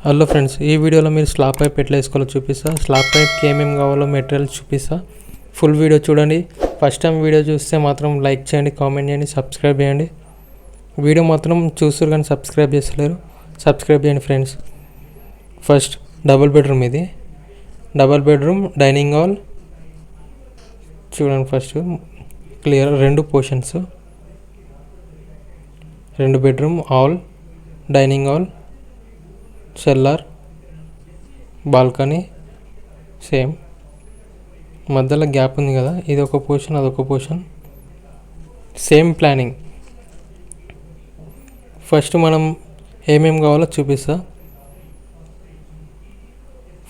Hello friends, ఈ వీడియోలో మీరు స్లాబ్ పైప్ ఎట్లా వేసుకోవాలో చూపిస్తా. స్లాబ్ పైప్కి ఏమేమి కావాలో మెటీరియల్స్ చూపిస్తా. ఫుల్ వీడియో చూడండి. ఫస్ట్ టైం వీడియో చూస్తే మాత్రం లైక్ చేయండి, కామెంట్ చేయండి, సబ్స్క్రైబ్ చేయండి. వీడియో మాత్రం చూస్తారు కానీ సబ్స్క్రైబ్ చేస్తలేరు. సబ్స్క్రైబ్ చేయండి ఫ్రెండ్స్. ఫస్ట్ డబుల్ బెడ్రూమ్, ఇది డబుల్ బెడ్రూమ్ డైనింగ్ హాల్ చూడండి. First clear 2 portions, 2 bedroom, hall, dining hall, cellar, balcony, same మధ్యలో గ్యాప్ ఉంది కదా, ఇది ఒక పోర్షన్, అదొక పోర్షన్, సేమ్ ప్లానింగ్. ఫస్ట్ మనం ఏమేమి కావాలో చూపిస్తా.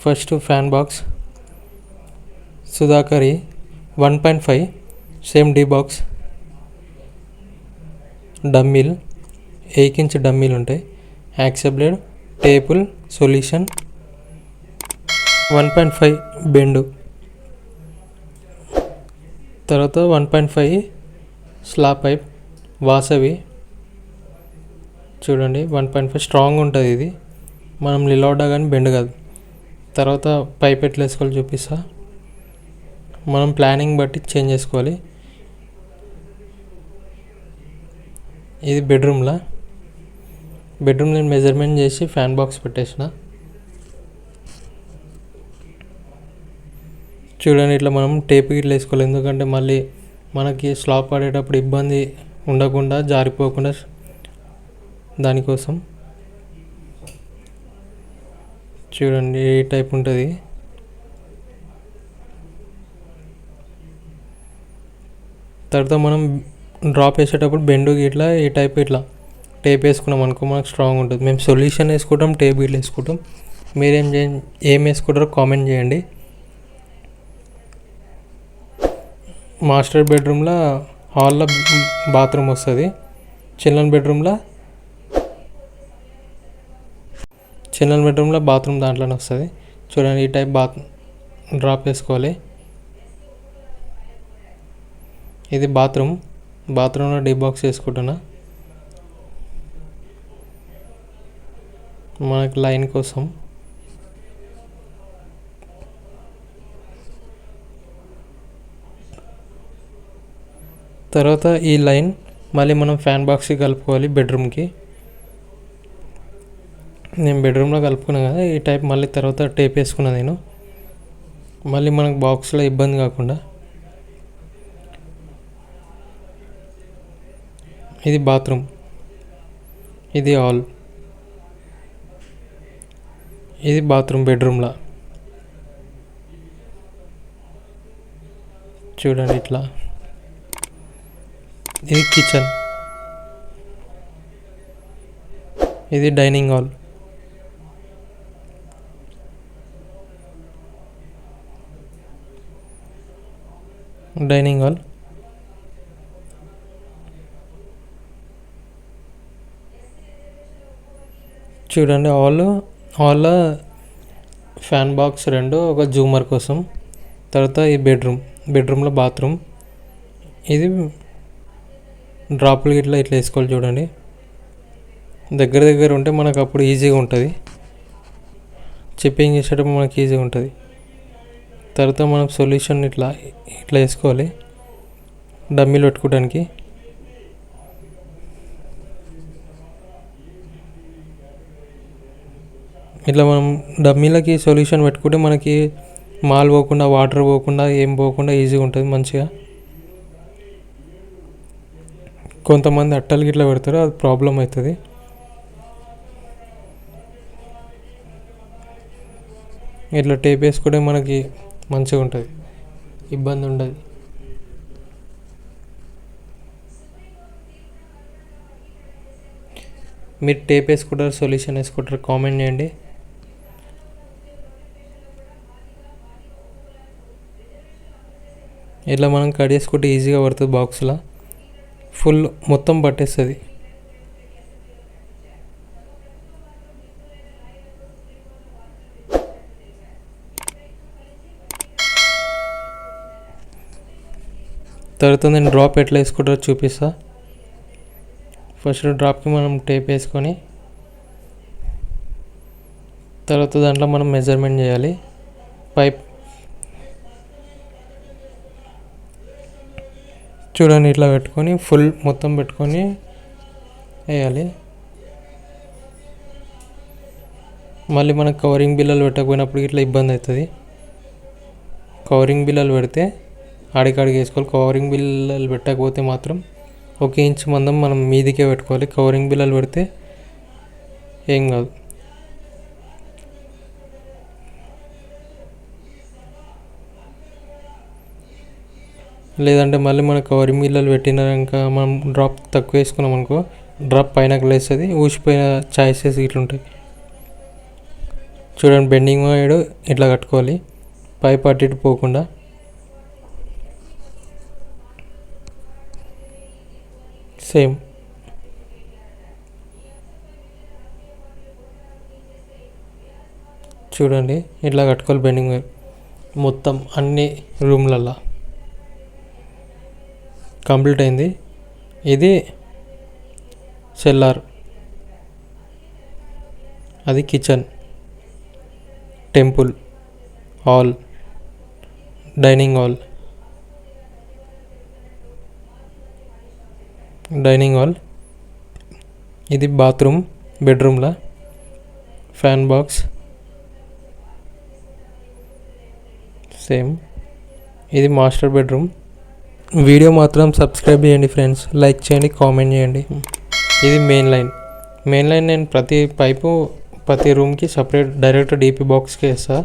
ఫస్ట్ ఫ్యాన్ బాక్స్ సుధాకరి 1.5 సేమ్ డీ బాక్స్, డమ్మీల్ 8 ఇంచ్ డమ్మీలు ఉంటాయి, access blade, table, solution, 1.5 bend, తర్వాత 1.5 స్లాబ్ పైప్ వాసవి చూడండి. 1.5 స్ట్రాంగ్ ఉంటుంది, ఇది మనం నిలవడా కానీ బెండ్ కాదు. తర్వాత పైప్ ఎట్లా వేసుకోవాలి చూపిస్తా. మనం ప్లానింగ్ బట్టి చేంజ్ చేసుకోవాలి. ఇది బెడ్రూమ్లో నేను మెజర్మెంట్ చేసి ఫ్యాన్ బాక్స్ పెట్టేసిన. చూడండి, ఇట్లా మనం టేప్ ఇట్లా వేసుకోవాలి, ఎందుకంటే మళ్ళీ మనకి స్లాబ్ పడేటప్పుడు ఇబ్బంది ఉండకుండా, జారిపోకుండా, దానికోసం. చూడండి ఈ టైప్ ఉంటుంది. తర్వాత మనం డ్రాప్ వేసేటప్పుడు బెండు ఇట్లా ఈ టైప్ ఇట్లా టేప్ వేసుకున్నాం అనుకో మనకు స్ట్రాంగ్ ఉంటుంది. మేము సొల్యూషన్ వేసుకుంటాం, టేప్ ఇట్లా వేసుకుంటాం. ఏం వేసుకుంటారో కామెంట్ చేయండి. మాస్టర్ బెడ్రూమ్లో హాల్లో బాత్రూమ్ వస్తుంది, చిల్డ్రన్ బెడ్రూమ్లో బాత్రూమ్ దాంట్లోనే వస్తుంది. చూడండి ఈ టైప్ డ్రాప్ వేసుకోవాలి. ఇది బాత్రూంలో డీ బాక్స్ వేసుకుంటున్నా మనకి లైన్ కోసం. తర్వాత ఈ లైన్ మళ్ళీ మనం ఫ్యాన్ బాక్స్కి కలుపుకోవాలి. బెడ్రూమ్కి నేను బెడ్రూమ్లో కలుపుకున్నాను కదా, ఈ టైప్ మళ్ళీ తర్వాత టేప్ వేసుకున్నాను నేను, మళ్ళీ మనకు బాక్స్లో ఇబ్బంది కాకుండా. ఇది బాత్రూమ్, ఇది హాల్, ఇది బాత్రూమ్ బెడ్రూమ్లో. చూడండి ఇట్లా. ఇది కిచెన్, ఇది డైనింగ్ హాల్, చూడండి హాల్లో ఫ్యాన్ బాక్స్ 2, ఒక జూమర్ కోసం. తర్వాత ఈ బెడ్రూమ్లో బాత్రూమ్, ఇది డ్రాపులు ఇట్లా వేసుకోవాలి. చూడండి దగ్గర ఉంటే మనకు అప్పుడు ఈజీగా ఉంటుంది, చిప్పింగ్ చేసేటప్పుడు మనకి ఈజీగా ఉంటుంది. తర్వాత మనం సొల్యూషన్ ఇట్లా వేసుకోవాలి డమ్మీలు పెట్టుకోవడానికి. ఇట్లా మనం డమ్మీలకి సొల్యూషన్ పెట్టుకుంటే మనకి మాల్ పోకుండా, వాటర్ పోకుండా, ఏం పోకుండా ఈజీగా ఉంటుంది మంచిగా. కొంతమంది అట్టలు గిట్లా పెడతారు, అది ప్రాబ్లం అవుతుంది. ఇట్లా టేప్ వేసుకుంటే మనకి మంచిగా ఉంటుంది, ఇబ్బంది ఉండదు. మీరు టేప్ వేసుకుంటారు, సొల్యూషన్ వేసుకుంటారు, కామెంట్ చేయండి. ఇట్లా మనం కట్ చేసుకుంటే ఈజీగా పడుతుంది, బాక్స్లో ఫుల్ మొత్తం పట్టేస్తుంది. తర్వాత నేను డ్రాప్ ఎట్లా వేసుకుంటారో చూపిస్తా. ఫస్ట్ డ్రాప్కి మనం టేప్ వేసుకొని తర్వాత దాంట్లో మనం మెజర్మెంట్ చేయాలి. పైప్ చూడండి ఇట్లా పెట్టుకొని ఫుల్ మొత్తం పెట్టుకొని వేయాలి. మళ్ళీ మనకు కవరింగ్ బిల్లలు పెట్టకపోయినప్పుడు ఇట్లా ఇబ్బంది అవుతుంది. కవరింగ్ బిల్లలు పెడితే ఆడికాడికి వేసుకోవాలి. కవరింగ్ బిల్లలు పెట్టకపోతే మాత్రం 1 ఇంచ్ మందం మనం మీదికే పెట్టుకోవాలి. కవరింగ్ బిల్లలు పెడితే ఏం కాదు. లేదంటే మళ్ళీ మన కవరింగ్ బిల్లలు పెట్టినాక మనం డ్రాప్ తక్కువ వేసుకున్నాం అనుకో, డ్రాప్ పైనకి లేస్తుంది, ఊసిపోయిన ఛాయిసెస్ ఇట్లుంటాయి. చూడండి బెండింగ్ వైడ్ ఇట్లా కట్టుకోవాలి, పైప్ అటు ఇటు పోకుండా. సేమ్ చూడండి ఇట్లా కట్టుకోవాలి బెండింగ్ వైర్ మొత్తం అన్ని రూమ్లల్లో. కంప్లీట్ అయింది. ఇది సెల్లార్, అది kitchen, temple hall, dining hall, ఇది బాత్రూమ్ బెడ్రూమ్లో, ఫ్యాన్ బాక్స్ సేమ్. ఇది మాస్టర్ బెడ్రూమ్. వీడియో మాత్రం సబ్స్క్రైబ్ చేయండి ఫ్రెండ్స్, లైక్ చేయండి, కామెంట్ చేయండి. ఇది మెయిన్ లైన్ నేను ప్రతి పైపు ప్రతి రూమ్కి సపరేట్ డైరెక్ట్ డీపీ బాక్స్కి వేస్తాను.